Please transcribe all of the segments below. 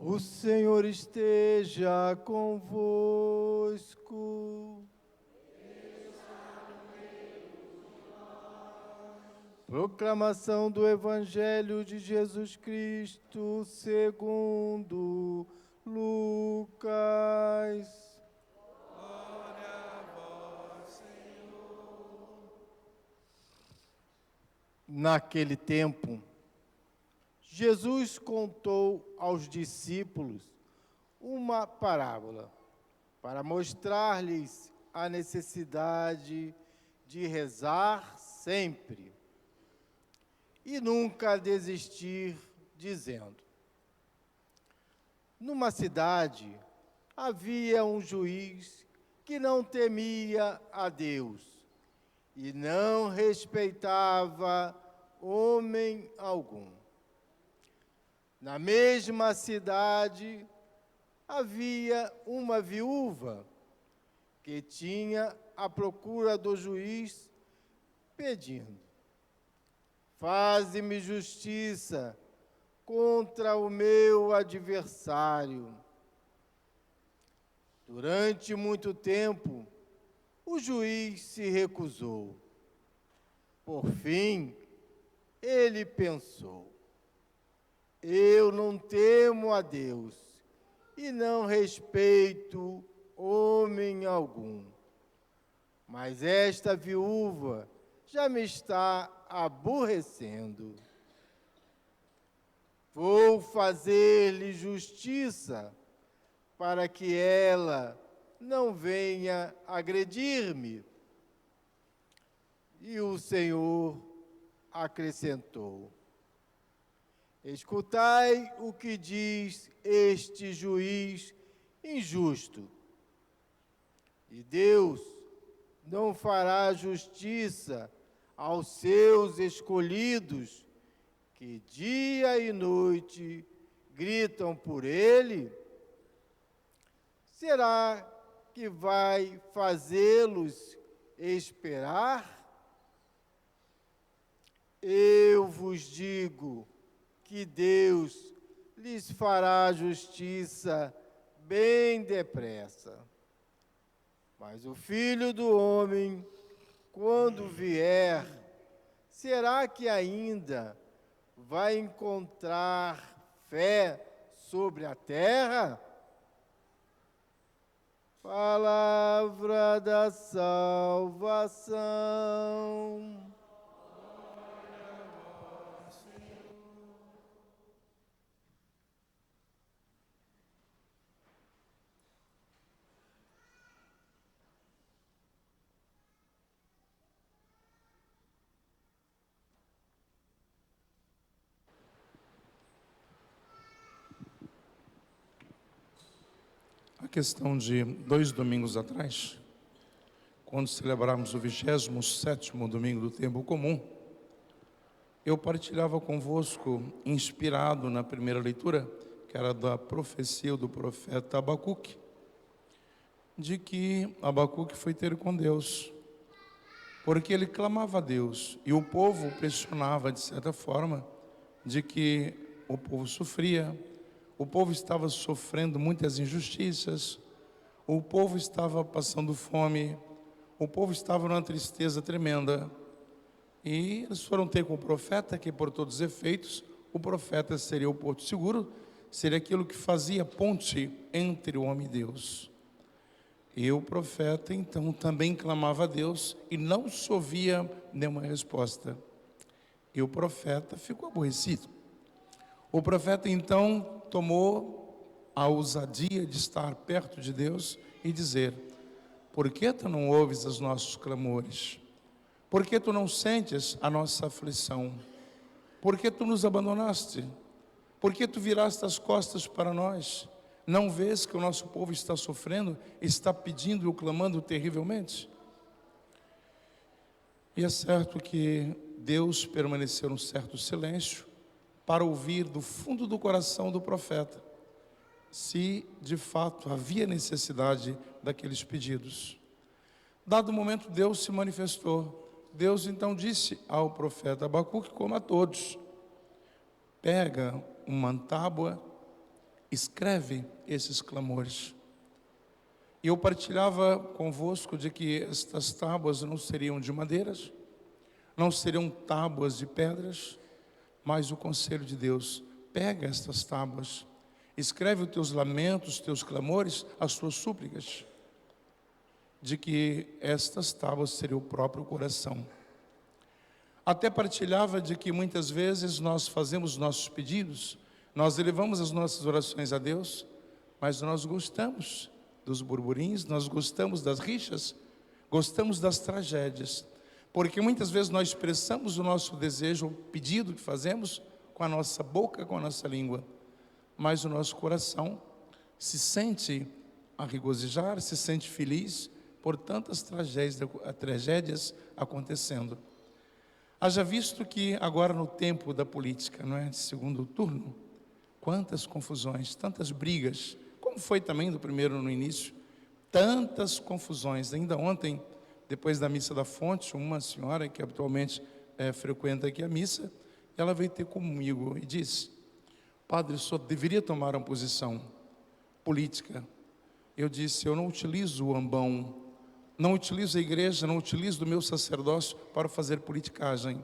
O Senhor esteja convosco. Proclamação do Evangelho de Jesus Cristo segundo Lucas. Glória a vós, Senhor. Naquele tempo, Jesus contou aos discípulos uma parábola para mostrar-lhes a necessidade de rezar sempre e nunca desistir, dizendo: numa cidade havia um juiz que não temia a Deus e não respeitava homem algum. Na mesma cidade havia uma viúva que tinha a procura do juiz, pedindo: faze-me justiça contra o meu adversário. Durante muito tempo, o juiz se recusou. Por fim, ele pensou: eu não temo a Deus e não respeito homem algum. Mas esta viúva já me está aborrecendo. Vou fazer-lhe justiça para que ela não venha agredir-me. E o Senhor acrescentou: escutai o que diz este juiz injusto. E Deus não fará justiça aos seus escolhidos, que dia e noite gritam por Ele? Será que vai fazê-los esperar? Eu vos digo que Deus lhes fará justiça bem depressa. Mas o Filho do Homem, quando vier, será que ainda vai encontrar fé sobre a terra? Palavra da salvação. A questão de 2 domingos atrás, quando celebramos o 27º domingo do tempo comum, eu partilhava convosco, inspirado na primeira leitura, que era da profecia do profeta Abacuque, de que Abacuque foi ter com Deus, porque ele clamava a Deus, e o povo pressionava, de certa forma, de que o povo sofria, o povo estava sofrendo muitas injustiças, o povo estava passando fome, o povo estava numa tristeza tremenda. E eles foram ter com o profeta, que por todos os efeitos, o profeta seria o porto seguro, seria aquilo que fazia ponte entre o homem e Deus. E o profeta, então, também clamava a Deus e não ouvia nenhuma resposta. E o profeta ficou aborrecido. O profeta, então, tomou a ousadia de estar perto de Deus e dizer: por que tu não ouves os nossos clamores? Por que tu não sentes a nossa aflição? Por que tu nos abandonaste? Por que tu viraste as costas para nós? Não vês que o nosso povo está sofrendo, está pedindo e clamando terrivelmente? E é certo que Deus permaneceu num certo silêncio para ouvir do fundo do coração do profeta se de fato havia necessidade daqueles pedidos. Dado o momento, Deus se manifestou. Deus então disse ao profeta Abacuque, como a todos: pega uma tábua escreve esses clamores. E eu partilhava convosco de que estas tábuas não seriam de madeiras, não seriam tábuas de pedras, mas o conselho de Deus: pega estas tábuas, escreve os teus lamentos, os teus clamores, as tuas súplicas, de que estas tábuas seriam o próprio coração. Até partilhava de que muitas vezes nós fazemos nossos pedidos, nós elevamos as nossas orações a Deus, mas nós gostamos dos burburinhos, nós gostamos das rixas, gostamos das tragédias, porque muitas vezes nós expressamos o nosso desejo, o pedido que fazemos com a nossa boca, com a nossa língua, mas o nosso coração se sente a regozijar, se sente feliz por tantas tragédias acontecendo. Haja visto que agora no tempo da política, não é, de segundo turno, quantas confusões, tantas brigas, como foi também do primeiro no início, tantas confusões. Ainda ontem, depois da missa da Fonte, uma senhora que atualmente frequenta aqui a missa, ela veio ter comigo e disse: padre, o senhor deveria tomar uma posição política. Eu disse: eu não utilizo o ambão, não utilizo a igreja, não utilizo o meu sacerdócio para fazer politicagem.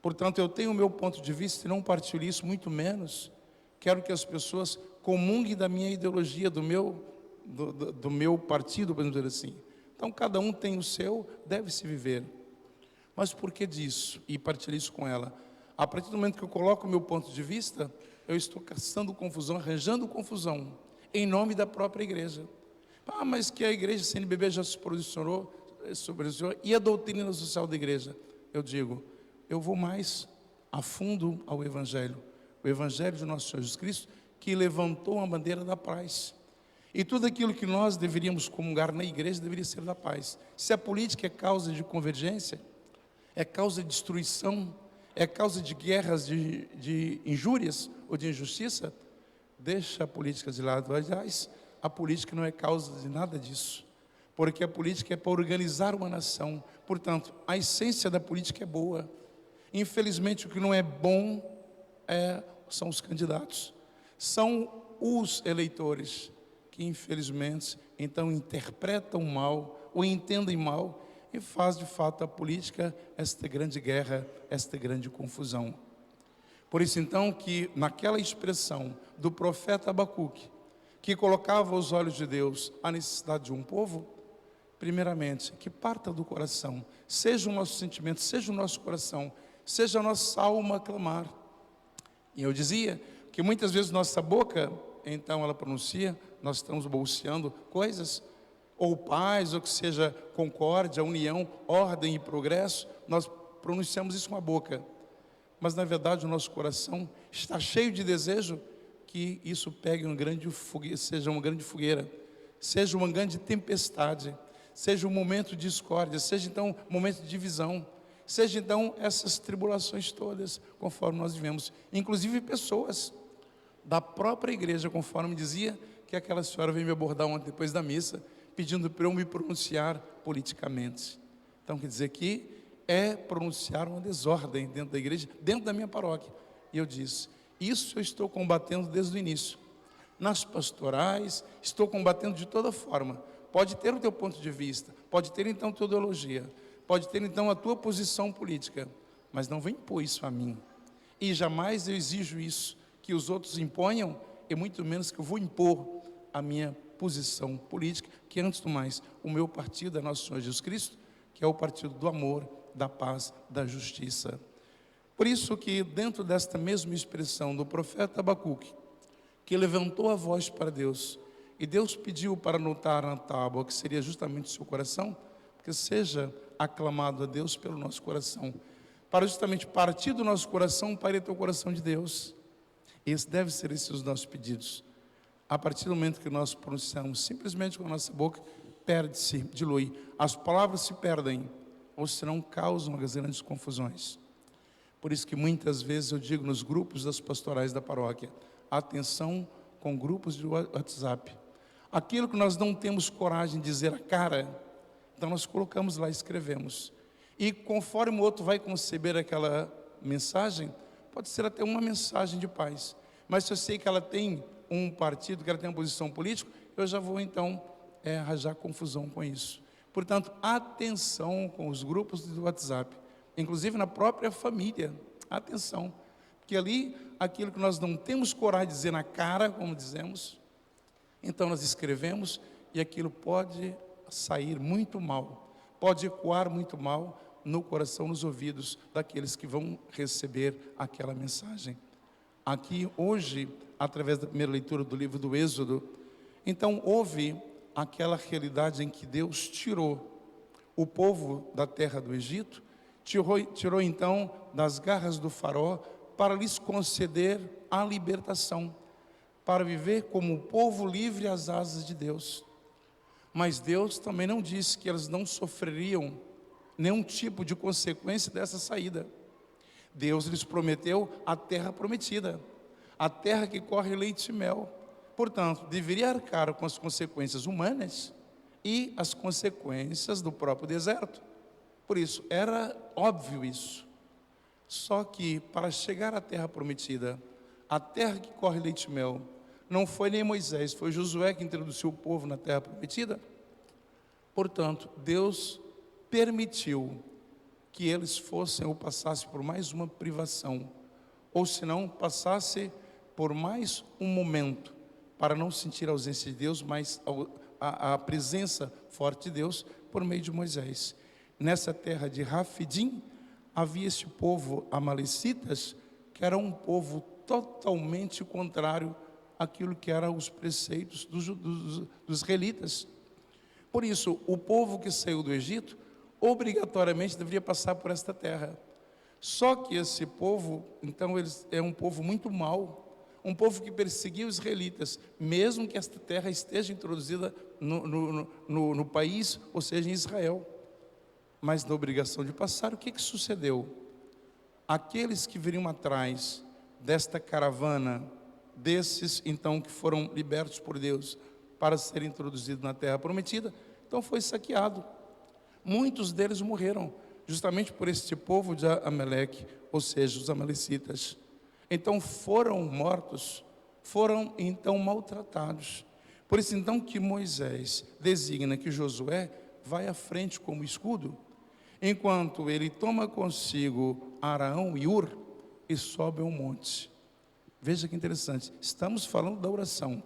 Portanto, eu tenho o meu ponto de vista e não partilho isso, muito menos quero que as pessoas comunguem da minha ideologia, do meu partido, vamos dizer assim. Então, cada um tem o seu, deve-se viver. Mas por que disso? E partilho isso com ela. A partir do momento que eu coloco o meu ponto de vista, eu estou caçando confusão, arranjando confusão, em nome da própria igreja. Mas que a igreja CNBB já se posicionou sobre isso, e a doutrina social da igreja? Eu digo, eu vou mais a fundo ao Evangelho, o Evangelho de nosso Senhor Jesus Cristo, que levantou a bandeira da paz. E tudo aquilo que nós deveríamos comungar na igreja deveria ser da paz. Se a política é causa de convergência, é causa de destruição, é causa de guerras, de injúrias ou de injustiça, deixa a política de lado. Aliás, a política não é causa de nada disso, porque a política é para organizar uma nação. Portanto, a essência da política é boa. Infelizmente, o que não é bom são os candidatos, são os eleitores que, infelizmente, então interpretam mal ou entendem mal e faz de fato a política esta grande guerra, esta grande confusão. Por isso então que naquela expressão do profeta Abacuque, que colocava aos olhos de Deus a necessidade de um povo, primeiramente, que parta do coração, seja o nosso sentimento, seja o nosso coração, seja a nossa alma a clamar. E eu dizia que muitas vezes nossa boca, então ela pronuncia, nós estamos balbuciando coisas, ou paz, ou que seja concórdia, união, ordem e progresso, nós pronunciamos isso com a boca, mas na verdade o nosso coração está cheio de desejo que isso pegue seja uma grande fogueira, seja uma grande tempestade, seja um momento de discórdia, seja então um momento de divisão, seja então essas tribulações todas, conforme nós vivemos, inclusive pessoas da própria igreja, conforme dizia que aquela senhora veio me abordar ontem depois da missa, pedindo para eu me pronunciar politicamente. Então quer dizer que é pronunciar uma desordem dentro da igreja, dentro da minha paróquia. E eu disse, isso eu estou combatendo desde o início. Nas pastorais, estou combatendo de toda forma. Pode ter o teu ponto de vista, pode ter então a tua ideologia, pode ter então a tua posição política, mas não vem impor isso a mim. E jamais eu exijo isso, que os outros imponham, e muito menos que eu vou impor a minha posição política, que antes do mais, o meu partido é Nosso Senhor Jesus Cristo, que é o partido do amor, da paz, da justiça. Por isso que dentro desta mesma expressão do profeta Abacuque, que levantou a voz para Deus, e Deus pediu para anotar na tábua, que seria justamente o seu coração, que seja aclamado a Deus pelo nosso coração, para justamente partir do nosso coração para ir até o coração de Deus. Esse deve ser esses os nossos pedidos. A partir do momento que nós pronunciamos simplesmente com a nossa boca, perde-se, dilui. As palavras se perdem, ou senão causam as grandes confusões. Por isso que muitas vezes eu digo nos grupos das pastorais da paróquia, atenção com grupos de WhatsApp. Aquilo que nós não temos coragem de dizer a cara, então nós colocamos lá, escrevemos. E conforme o outro vai conceber aquela mensagem, pode ser até uma mensagem de paz, mas se eu sei que ela tem um partido, quero ter uma posição política, eu já vou então arranjar confusão com isso. Portanto, atenção com os grupos do WhatsApp, inclusive na própria família, atenção, porque ali, aquilo que nós não temos coragem de dizer na cara, como dizemos, então nós escrevemos e aquilo pode sair muito mal, pode ecoar muito mal no coração, nos ouvidos daqueles que vão receber aquela mensagem. Aqui hoje, através da primeira leitura do livro do Êxodo, então houve aquela realidade em que Deus tirou o povo da terra do Egito, tirou então das garras do faraó para lhes conceder a libertação, para viver como um povo livre às asas de Deus. Mas Deus também não disse que elas não sofreriam nenhum tipo de consequência dessa saída. Deus lhes prometeu a terra prometida, a terra que corre leite e mel. Portanto, deveria arcar com as consequências humanas e as consequências do próprio deserto. Por isso, era óbvio isso. Só que, para chegar à terra prometida, a terra que corre leite e mel, não foi nem Moisés, foi Josué que introduziu o povo na terra prometida. Portanto, Deus permitiu que eles fossem ou passassem por mais uma privação, ou se não, passasse por mais um momento, para não sentir a ausência de Deus, mas a presença forte de Deus por meio de Moisés. Nessa terra de Rafidim, havia esse povo amalecitas, que era um povo totalmente contrário àquilo que eram os preceitos dos israelitas. Por isso, o povo que saiu do Egito, obrigatoriamente deveria passar por esta terra. Só que esse povo, então, é um povo muito mau, um povo que perseguia os israelitas, mesmo que esta terra esteja introduzida no país, ou seja, em Israel. Mas na obrigação de passar, o que sucedeu? Aqueles que viriam atrás desta caravana, desses então que foram libertos por Deus para serem introduzidos na terra prometida, então foi saqueado. Muitos deles morreram, justamente por este povo de Amaleque, ou seja, os amalecitas. Então foram mortos, foram então maltratados. Por isso então que Moisés designa que Josué vai à frente como escudo, enquanto ele toma consigo Araão e Ur e sobe ao monte. Veja que interessante, estamos falando da oração.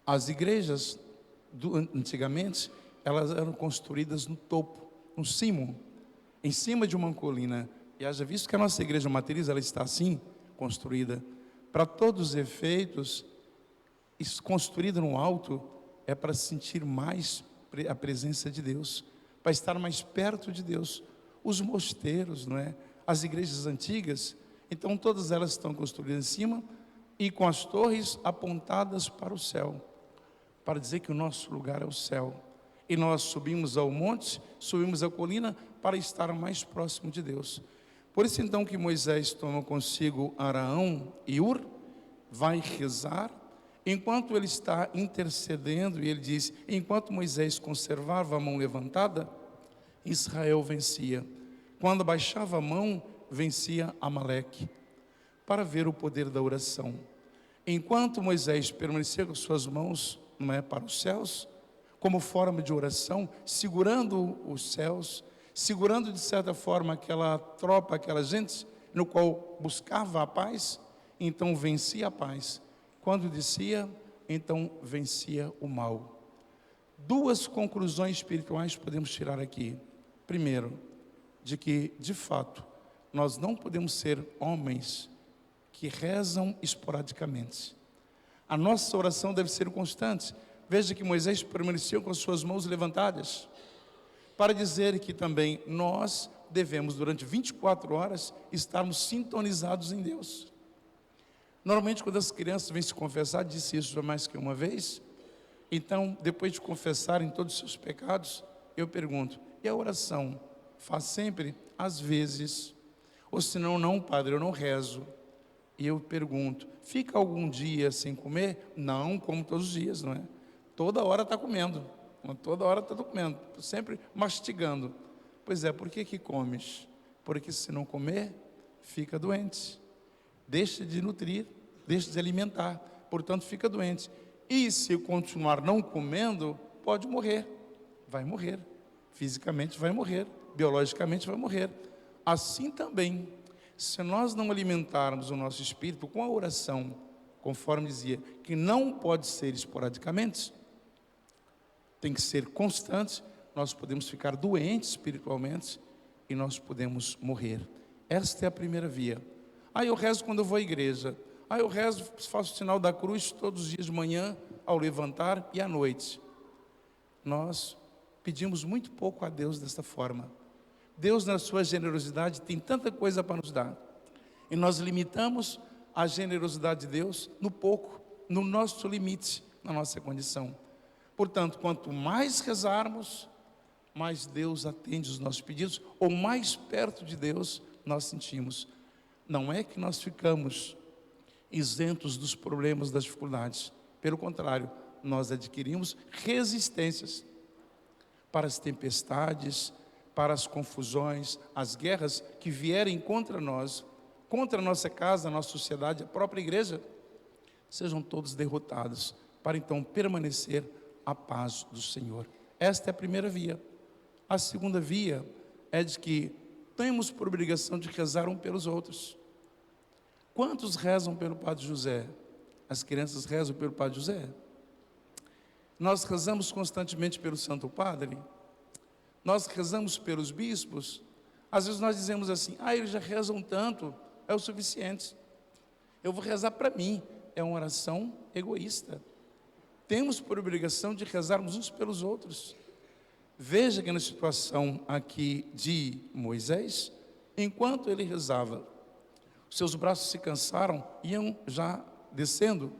As igrejas antigamente, elas eram construídas no topo, no cimo, em cima de uma colina. E haja visto que a nossa igreja matriz, ela está assim, construída. Para todos os efeitos, construída no alto, é para sentir mais a presença de Deus, para estar mais perto de Deus. Os mosteiros, não é? As igrejas antigas, então todas elas estão construídas em cima e com as torres apontadas para o céu, para dizer que o nosso lugar é o céu. E nós subimos ao monte, subimos a colina para estar mais próximo de Deus. Por isso então que Moisés toma consigo Araão e Ur, vai rezar, enquanto ele está intercedendo, e ele diz, enquanto Moisés conservava a mão levantada, Israel vencia. Quando baixava a mão, vencia Amaleque. Para ver o poder da oração. Enquanto Moisés permanecia com suas mãos para os céus, como forma de oração, segurando os céus, segurando de certa forma aquela tropa, aquela gente, no qual buscava a paz, então vencia a paz. Quando descia, então vencia o mal. Duas conclusões espirituais podemos tirar aqui. Primeiro, de que, de fato, nós não podemos ser homens que rezam esporadicamente. A nossa oração deve ser constante. Veja que Moisés permaneceu com as suas mãos levantadas, para dizer que também nós devemos, durante 24 horas, estarmos sintonizados em Deus. Normalmente, quando as crianças vêm se confessar, disse isso já mais que uma vez, então, depois de confessarem todos os seus pecados, eu pergunto, e a oração? Faz sempre? Às vezes. Ou senão, não, padre, eu não rezo. E eu pergunto, fica algum dia sem comer? Não, como todos os dias, não é? Toda hora está comendo, toda hora está comendo, sempre mastigando. Pois é, por que comes? Porque se não comer, fica doente. Deixa de nutrir, deixa de alimentar, portanto fica doente. E se continuar não comendo, pode morrer. Vai morrer. Fisicamente vai morrer. Biologicamente vai morrer. Assim também, se nós não alimentarmos o nosso espírito com a oração, conforme dizia, que não pode ser esporadicamente, tem que ser constante, nós podemos ficar doentes espiritualmente e nós podemos morrer. Esta é a primeira via. Eu rezo quando eu vou à igreja. Eu rezo, faço o sinal da cruz todos os dias de manhã, ao levantar e à noite. Nós pedimos muito pouco a Deus desta forma. Deus, na sua generosidade, tem tanta coisa para nos dar. E nós limitamos a generosidade de Deus no pouco, no nosso limite, na nossa condição. Portanto, quanto mais rezarmos, mais Deus atende os nossos pedidos, ou mais perto de Deus nós sentimos. Não é que nós ficamos isentos dos problemas, das dificuldades. Pelo contrário, nós adquirimos resistências para as tempestades, para as confusões, as guerras que vierem contra nós, contra a nossa casa, a nossa sociedade, a própria igreja, sejam todos derrotados, para então permanecer a paz do Senhor. Esta é a primeira via. A segunda via é de que temos por obrigação de rezar um pelos outros. Quantos rezam pelo Padre José? As crianças rezam pelo Padre José? Nós rezamos constantemente pelo Santo Padre? Nós rezamos pelos bispos? Às vezes nós dizemos assim, eles já rezam tanto, é o suficiente. Eu vou rezar para mim. É uma oração egoísta. Temos por obrigação de rezarmos uns pelos outros. Veja que na situação aqui de Moisés, enquanto ele rezava, seus braços se cansaram, iam já descendo,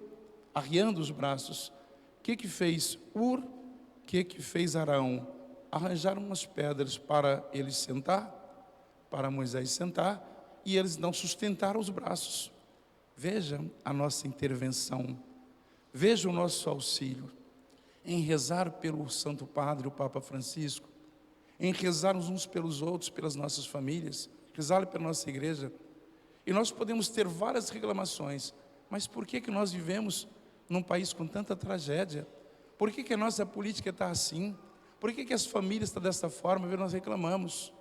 arriando os braços. O que fez Ur? O que fez Arão? Arranjaram umas pedras para ele sentar, para Moisés sentar, e eles não sustentaram os braços. Veja a nossa intervenção, veja o nosso auxílio, em rezar pelo Santo Padre, o Papa Francisco, em rezarmos uns pelos outros, pelas nossas famílias, rezar pela nossa igreja. E nós podemos ter várias reclamações, mas por que nós vivemos num país com tanta tragédia? Por que a nossa política está assim? Por que as famílias estão desta forma? Nós reclamamos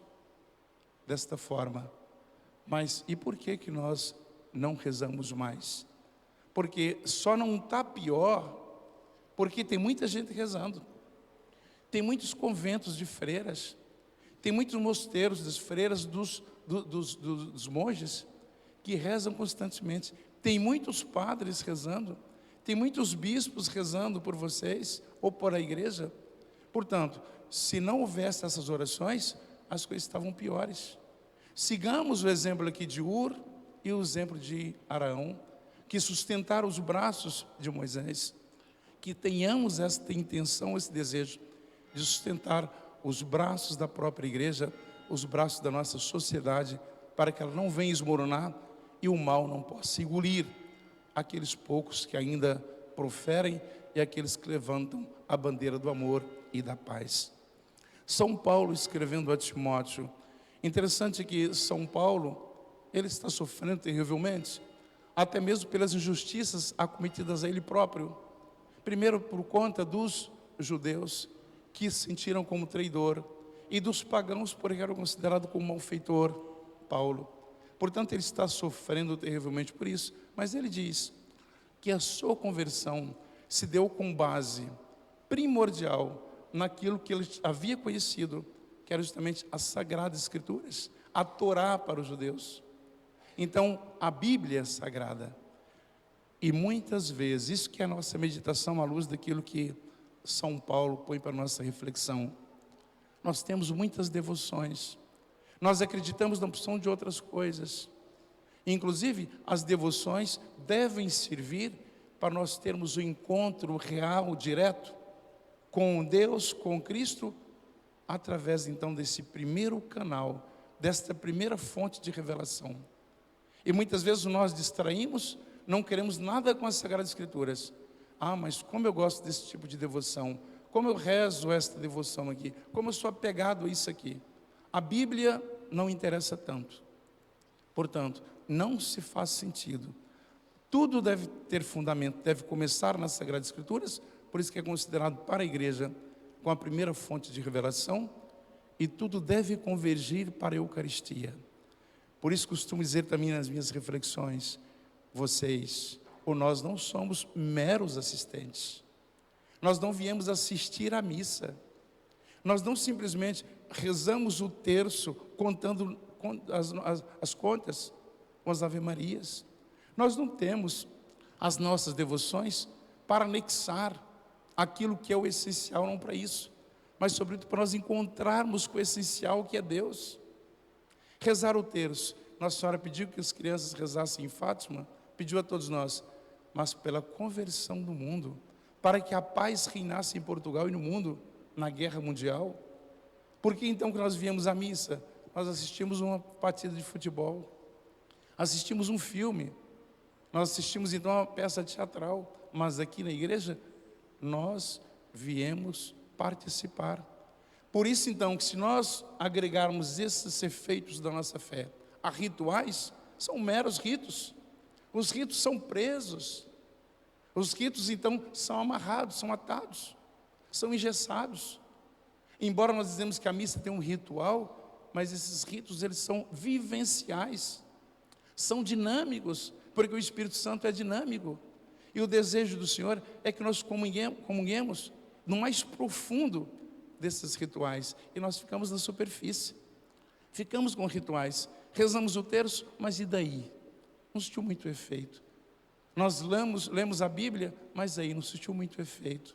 desta forma. Mas e por que nós não rezamos mais? Porque só não está pior, porque tem muita gente rezando. Tem muitos conventos de freiras, tem muitos mosteiros das freiras, dos monges, que rezam constantemente. Tem muitos padres rezando, tem muitos bispos rezando por vocês, ou por a igreja. Portanto, se não houvesse essas orações, as coisas estavam piores. Sigamos o exemplo aqui de Ur e o exemplo de Arão, que sustentaram os braços de Moisés. Que tenhamos esta intenção, esse desejo de sustentar os braços da própria igreja, os braços da nossa sociedade, para que ela não venha esmoronar e o mal não possa engolir aqueles poucos que ainda proferem e aqueles que levantam a bandeira do amor e da paz. São Paulo escrevendo a Timóteo, interessante que São Paulo, ele está sofrendo terrivelmente, até mesmo pelas injustiças acometidas a ele próprio. Primeiro por conta dos judeus, que se sentiram como traidor, e dos pagãos, porque eram considerados como malfeitor, Paulo. Portanto, ele está sofrendo terrivelmente por isso, mas ele diz que a sua conversão se deu com base primordial naquilo que ele havia conhecido, que era justamente as Sagradas Escrituras, a Torá para os judeus. Então, a Bíblia é sagrada. E muitas vezes, isso que é a nossa meditação à luz daquilo que São Paulo põe para a nossa reflexão. Nós temos muitas devoções. Nós acreditamos na opção de outras coisas. Inclusive, as devoções devem servir para nós termos um encontro real, direto, com Deus, com Cristo, através então desse primeiro canal, desta primeira fonte de revelação. E muitas vezes nós distraímos, não queremos nada com as Sagradas Escrituras. Mas como eu gosto desse tipo de devoção, como eu rezo esta devoção aqui, como eu sou apegado a isso aqui. A Bíblia não interessa tanto. Portanto, não se faz sentido Tudo deve ter fundamento, deve começar nas Sagradas Escrituras, por isso que é considerado para a igreja com a primeira fonte de revelação, e tudo deve convergir para a Eucaristia. Por isso costumo dizer também nas minhas reflexões, vocês ou nós não somos meros assistentes. Nós não viemos assistir à missa. Nós não simplesmente rezamos o terço contando as contas com as Ave-Marias. Nós não temos as nossas devoções para anexar aquilo que é o essencial, não para isso, mas sobretudo para nós encontrarmos com o essencial que é Deus. Rezar o terço. Nossa Senhora pediu que as crianças rezassem em Fátima, pediu a todos nós, mas pela conversão do mundo, para que a paz reinasse em Portugal e no mundo, na guerra mundial. Por que então que nós viemos à missa? Nós assistimos uma partida de futebol, assistimos um filme, nós assistimos então uma peça teatral, mas aqui na igreja, nós viemos participar. Por isso então, que se nós agregarmos esses efeitos da nossa fé a rituais, são meros ritos. Os ritos são presos. Os ritos então são amarrados, são atados, são engessados. Embora nós dizemos que a missa tem um ritual, mas esses ritos eles são vivenciais, são dinâmicos, porque o Espírito Santo é dinâmico. E o desejo do Senhor é que nós comunguemos no mais profundo desses rituais. E nós ficamos na superfície. Ficamos com rituais. Rezamos o terço, mas e daí? Não sentiu muito efeito. Nós lemos a Bíblia, mas aí não sentiu muito efeito.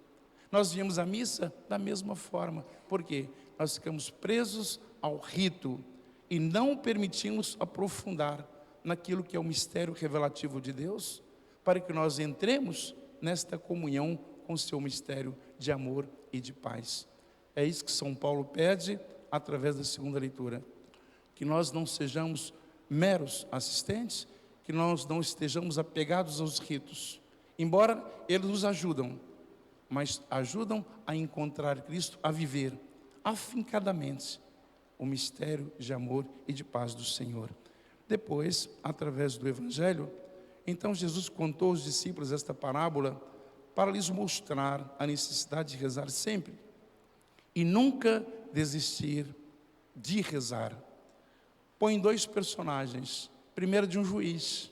Nós viemos à missa da mesma forma. Por quê? Nós ficamos presos ao rito e não permitimos aprofundar naquilo que é o mistério revelativo de Deus, para que nós entremos nesta comunhão com o seu mistério de amor e de paz. É isso que São Paulo pede através da segunda leitura. Que nós não sejamos meros assistentes, que nós não estejamos apegados aos ritos, embora eles nos ajudam, mas ajudam a encontrar Cristo, a viver afincadamente o mistério de amor e de paz do Senhor. Depois, através do Evangelho, então Jesus contou aos discípulos esta parábola para lhes mostrar a necessidade de rezar sempre e nunca desistir de rezar. Põe dois personagens. Primeiro de um juiz.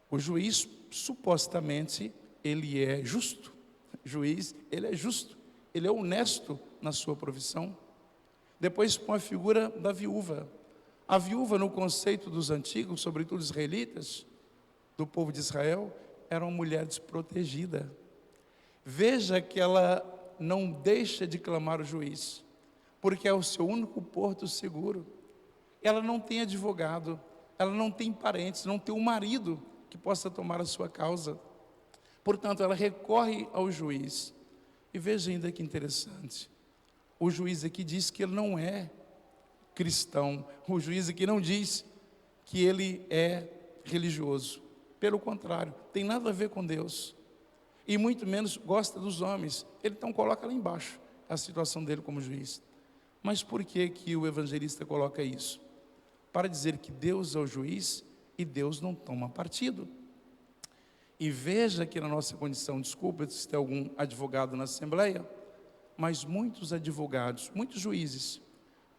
O juiz, supostamente, ele é justo. O juiz, ele é justo. Ele é honesto na sua profissão. Depois põe a figura da viúva. A viúva, no conceito dos antigos, sobretudo israelitas, do povo de Israel, era uma mulher desprotegida. Veja que ela não deixa de clamar o juiz, porque é o seu único porto seguro. Ela não tem advogado, ela não tem parentes, não tem um marido que possa tomar a sua causa. Portanto, ela recorre ao juiz. E veja ainda que interessante, o juiz aqui diz que ele não é cristão, o juiz aqui não diz que ele é religioso, pelo contrário, tem nada a ver com Deus, e muito menos gosta dos homens. Ele então coloca lá embaixo a situação dele como juiz. Mas por que que o evangelista coloca isso? Para dizer que Deus é o juiz e Deus não toma partido. E veja que na nossa condição, desculpa se tem algum advogado na Assembleia, mas muitos advogados, muitos juízes,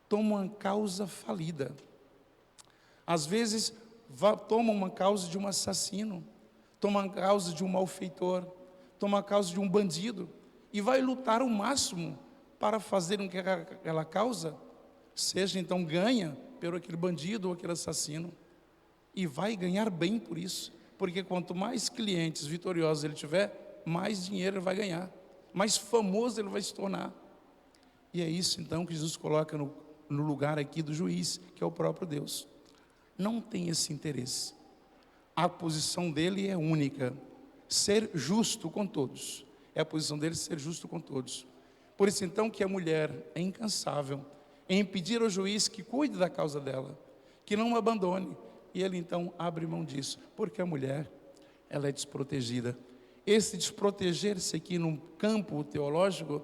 tomam uma causa falida. Às vezes, tomam uma causa de um assassino, tomam a causa de um malfeitor, tomam a causa de um bandido, e vai lutar o máximo para fazer com que aquela causa seja então ganha pelo aquele bandido ou aquele assassino, e vai ganhar bem por isso, porque quanto mais clientes vitoriosos ele tiver, mais dinheiro ele vai ganhar, mais famoso ele vai se tornar. E é isso então que Jesus coloca no lugar aqui do juiz, que é o próprio Deus. Não tem esse interesse. A posição dele é única, ser justo com todos. É a posição dele ser justo com todos. Por isso então que a mulher é incansável em pedir ao juiz que cuide da causa dela, que não o abandone. E ele então abre mão disso, porque a mulher, ela é desprotegida. Esse desproteger-se aqui no campo teológico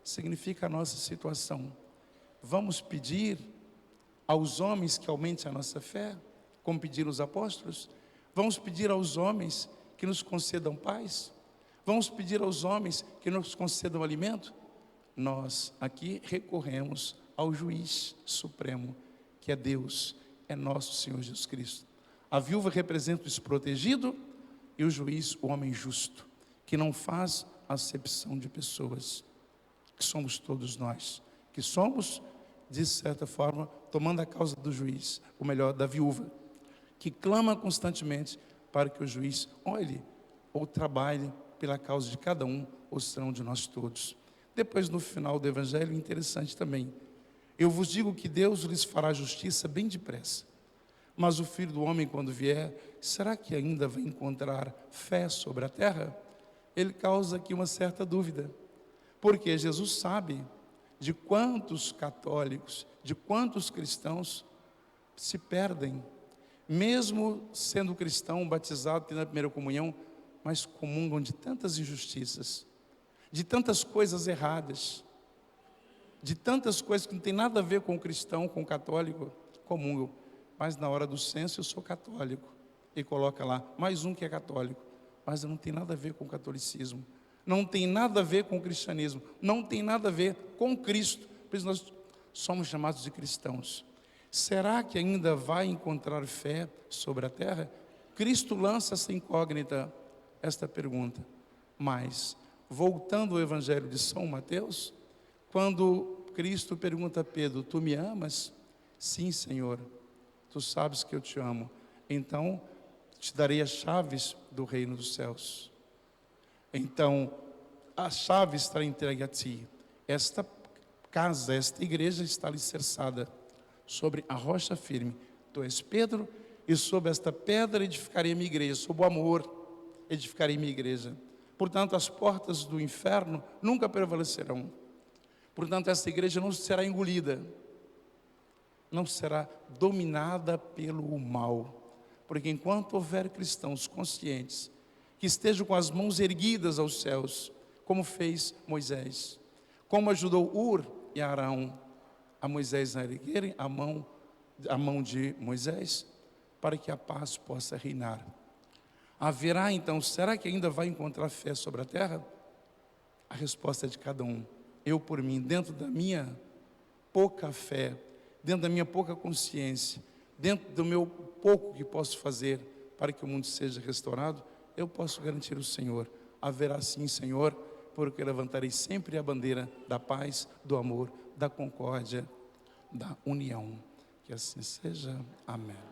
significa a nossa situação. Vamos pedir aos homens que aumentem a nossa fé, como pediram os apóstolos? Vamos pedir aos homens que nos concedam paz? Vamos pedir aos homens que nos concedam alimento? Nós aqui recorremos ao juiz supremo, que é Deus, é nosso Senhor Jesus Cristo. A viúva representa o desprotegido e o juiz, o homem justo, que não faz acepção de pessoas, que somos todos nós, que somos, de certa forma, tomando a causa do juiz, ou melhor, da viúva, que clama constantemente para que o juiz olhe ou trabalhe pela causa de cada um, ou serão de nós todos. Depois, no final do Evangelho, interessante também, eu vos digo que Deus lhes fará justiça bem depressa, mas o Filho do Homem, quando vier, será que ainda vai encontrar fé sobre a terra? Ele causa aqui uma certa dúvida, porque Jesus sabe de quantos católicos, de quantos cristãos se perdem, mesmo sendo cristão, batizado, tendo a primeira comunhão, mas comungam de tantas injustiças, de tantas coisas erradas, de tantas coisas que não tem nada a ver com o cristão, com o católico, comungam. Mas na hora do censo eu sou católico, e coloca lá, mais um que é católico, mas não tem nada a ver com o catolicismo, não tem nada a ver com o cristianismo, não tem nada a ver com Cristo, por isso nós somos chamados de cristãos. Será que ainda vai encontrar fé sobre a terra? Cristo lança essa incógnita, esta pergunta. Mas, voltando ao Evangelho de São Mateus, quando Cristo pergunta a Pedro, tu me amas? Sim, Senhor, tu sabes que eu te amo, então te darei as chaves do reino dos céus. Então, a chave estará entregue a ti. Esta casa, esta igreja está alicerçada sobre a rocha firme. Tu és Pedro, e sobre esta pedra edificarei a minha igreja, sob o amor edificarei a minha igreja. Portanto, as portas do inferno nunca prevalecerão. Portanto, essa igreja não será engolida, não será dominada pelo mal. Porque enquanto houver cristãos conscientes, que estejam com as mãos erguidas aos céus, como fez Moisés, como ajudou Ur e Arão a Moisés a erguerem a mão de Moisés, para que a paz possa reinar. Haverá então, será que ainda vai encontrar fé sobre a terra? A resposta é de cada um. Eu por mim, dentro da minha pouca fé, dentro da minha pouca consciência, dentro do meu pouco que posso fazer para que o mundo seja restaurado, eu posso garantir ao Senhor, haverá sim, Senhor, porque levantarei sempre a bandeira da paz, do amor, da concórdia, da união. Que assim seja. Amém.